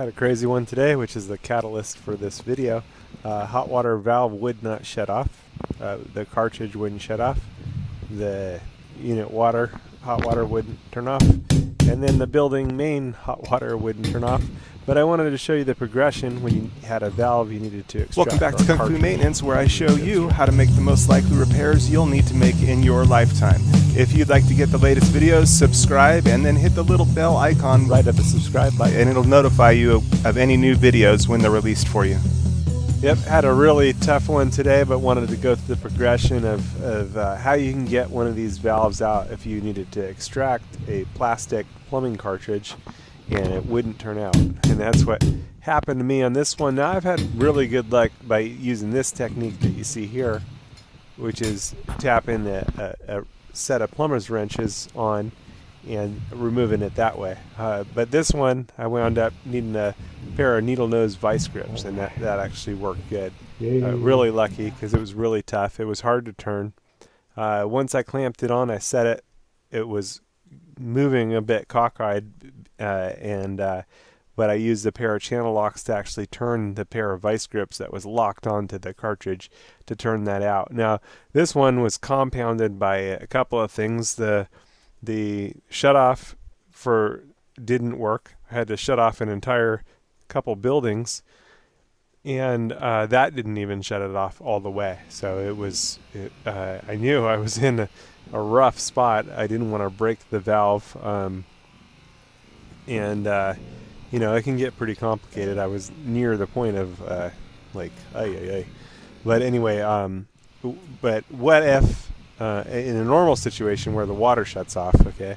Had a crazy one today, which is the catalyst for this video. Hot water valve would not shut off. The cartridge wouldn't shut off. The unit hot water wouldn't turn off. And then the building main hot water wouldn't turn off. But I wanted to show you the progression when you had a valve you needed to extract. Welcome back to Kung Fu Maintenance, where I show you how to make the most likely repairs you'll need to make in your lifetime. If you'd like to get the latest videos, subscribe and then hit the little bell icon Right at the subscribe button, and it'll notify you of any new videos when they're released for you. Yep, had a really tough one today, but wanted to go through the progression of how you can get one of these valves out if you needed to extract a plastic plumbing cartridge and it wouldn't turn out. And that's what happened to me on this one. Now I've had really good luck by using this technique that you see here, which is tapping a set of plumber's wrenches on and removing it that way. But this one, I wound up needing a pair of needle nose vice grips, and that actually worked good. Really lucky because it was really tough. It was hard to turn. Once I clamped it on, I set it. It was moving a bit cockeyed, but I used a pair of channel locks to actually turn the pair of vice grips that was locked onto the cartridge to turn that out. Now, this one was compounded by a couple of things. The shutoff didn't work. I had to shut off an entire couple buildings, and that didn't even shut it off all the way. So I knew I was in a rough spot. I didn't want to break the valve, it can get pretty complicated. I was near the point of But anyway, but what if in a normal situation where the water shuts off, okay,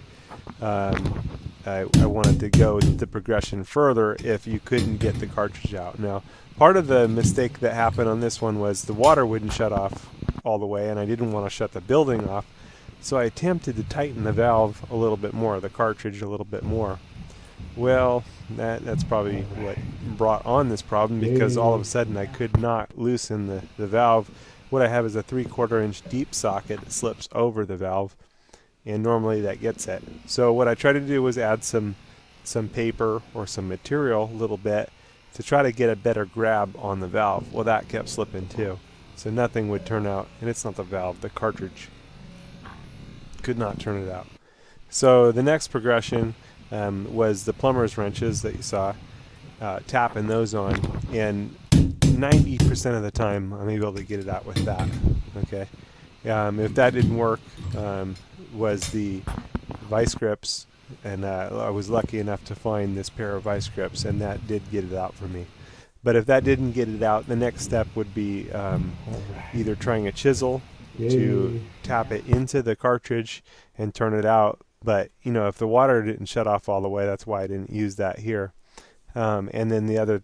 I wanted to go the progression further if you couldn't get the cartridge out. Now, part of the mistake that happened on this one was the water wouldn't shut off all the way, and I didn't want to shut the building off, so I attempted to tighten the valve a little bit more, the cartridge a little bit more. Well, that's probably what brought on this problem, because all of a sudden I could not loosen the valve. What I have is a 3/4 inch deep socket that slips over the valve, and normally that gets it. So what I tried to do was add some paper or some material a little bit to try to get a better grab on the valve. Well, that kept slipping too, so nothing would turn out. And it's not the valve, the cartridge could not turn it out. So the next progression was the plumber's wrenches that you saw, tapping those on, and 90% of the time I'm able to get it out with that. Okay, if that didn't work, was the vice grips, and I was lucky enough to find this pair of vice grips, and that did get it out for me. But if that didn't get it out, the next step would be either trying a chisel to tap it into the cartridge and turn it out. But if the water didn't shut off all the way, that's why I didn't use that here. And then the other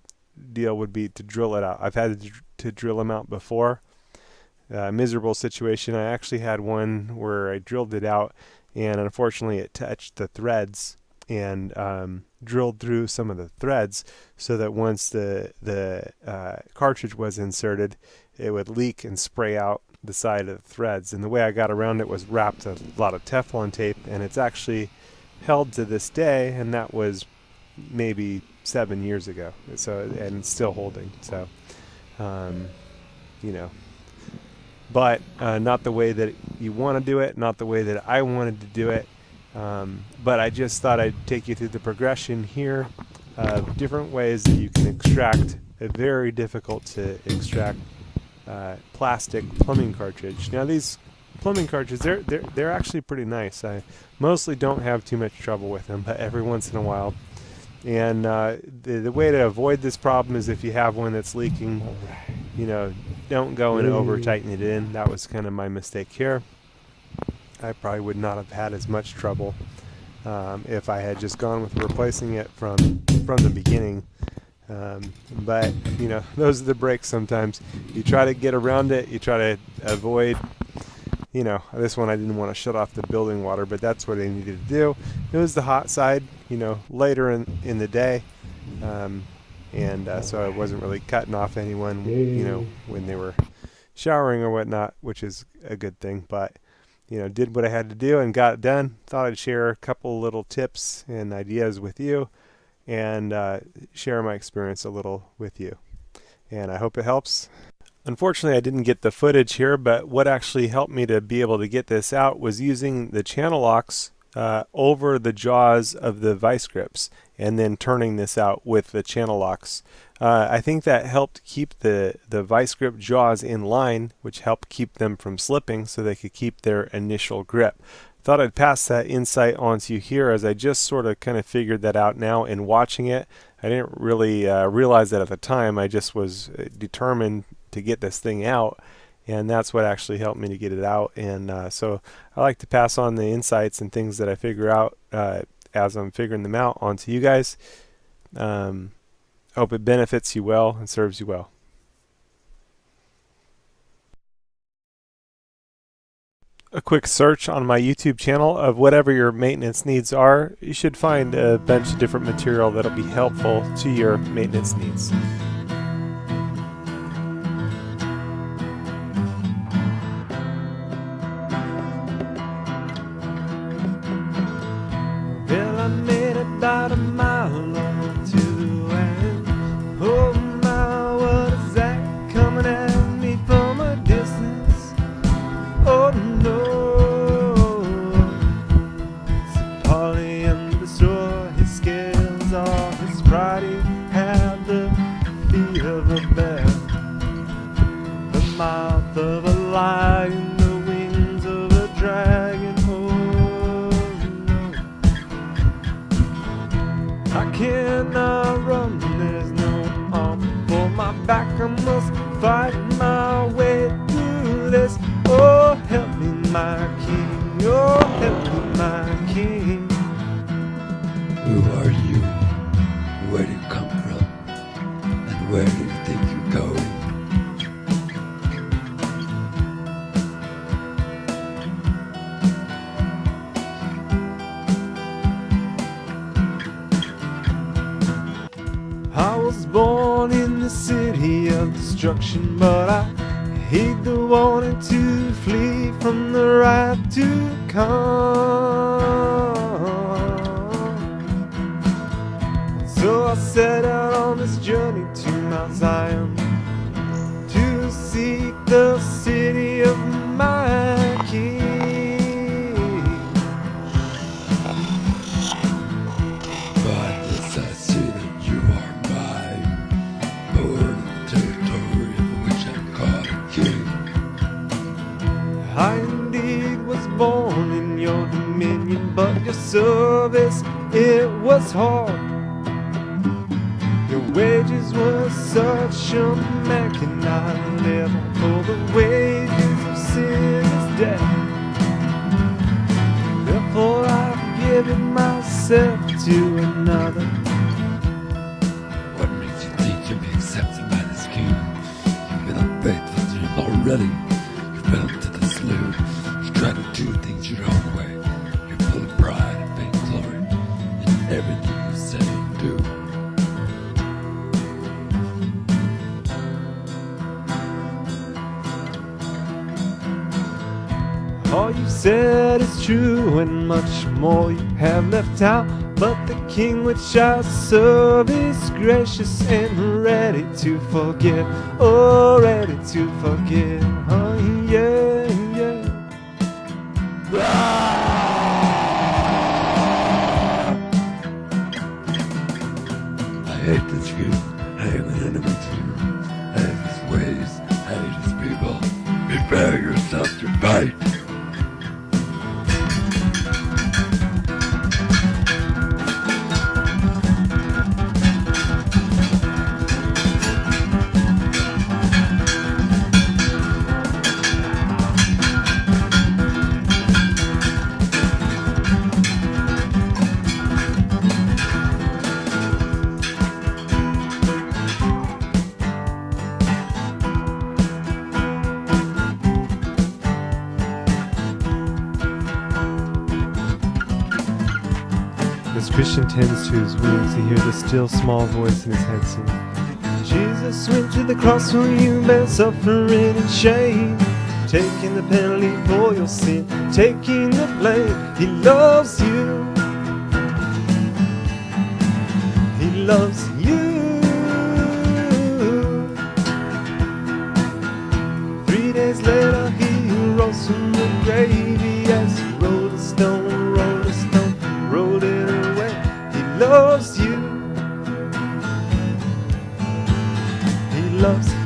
deal would be to drill it out. I've had to drill them out before. Miserable situation. I actually had one where I drilled it out, and unfortunately it touched the threads and drilled through some of the threads, so that once the cartridge was inserted, it would leak and spray out the side of the threads. And the way I got around it was wrapped a lot of Teflon tape, and it's actually held to this day, and that was maybe 7 years ago. So, and it's still holding. So, but not the way that you want to do it, not the way that I wanted to do it. But I just thought I'd take you through the progression here of different ways that you can extract a very difficult to extract plastic plumbing cartridge. Now, these plumbing cartridges, they're actually pretty nice. I mostly don't have too much trouble with them, but every once in a while. And the way to avoid this problem is, if you have one that's leaking, don't go and over tighten it in. That was kind of my mistake here. I probably would not have had as much trouble if I had just gone with replacing it from the beginning. But those are the breaks sometimes. You try to get around it, you try to avoid, this one I didn't want to shut off the building water, but that's what I needed to do. It was the hot side, later in the day, so I wasn't really cutting off anyone, when they were showering or whatnot, which is a good thing. But did what I had to do and got it done. Thought I'd share a couple little tips and ideas with you. and share my experience a little with you. And I hope it helps. Unfortunately, I didn't get the footage here, but what actually helped me to be able to get this out was using the channel locks over the jaws of the vice grips and then turning this out with the channel locks. I think that helped keep the vice grip jaws in line, which helped keep them from slipping so they could keep their initial grip. Thought I'd pass that insight on to you here, as I just sort of kind of figured that out now in watching it. I didn't really realize that at the time. I just was determined to get this thing out, and that's what actually helped me to get it out. And so I like to pass on the insights and things that I figure out as I'm figuring them out onto you guys. Hope it benefits you well and serves you well. A quick search on my YouTube channel of whatever your maintenance needs are, you should find a bunch of different material that'll be helpful to your maintenance needs. Well, I made about a mile or two, and oh my, what is that coming at me from a distance? Oh no, it's a Polly and the store. His scales are his pride. He had the feet of a bear, the mouth of a lion, the wings of a dragon. I cannot run, there's no arm for my back. I must fight my way through this. Oh, help me, my king. Oh, help me, my king. Who are you? Where do you come from? And where do you think you're going? I was born in the city of destruction, but I heed the warning to flee from the wrath to come. So I set out on this journey to Mount Zion to seek the city of my King. By this I see that you are mine, born in the territory of which I'm called a king. I indeed was born in your dominion, but your service, it was hard. Your wages were such a man cannot live, for the wages of sin is death. Therefore I've given myself to another. What makes you think you'll be accepted by this king? You've been unfaithful to him already. You fell into the slough. You try to do things your own way. You're full of pride and vainglory in everything you say and do. All you said is true, and much more you have left out. But the King which I serve is gracious and ready to forgive. Oh, ready to forgive. Oh, yeah, yeah. I hate this king. I am an enemy to him. I hate his ways. I hate his people. Prepare yourself to fight. As Christian tends to his wounds, he hears the still small voice in his head sing, Jesus went to the cross for you, bear suffering and shame, taking the penalty for your sin, taking the blame. He loves you. loves you. 3 days later he rose from the grave. Yes, rolled a stone, rolled it away. He loves you. He loves you.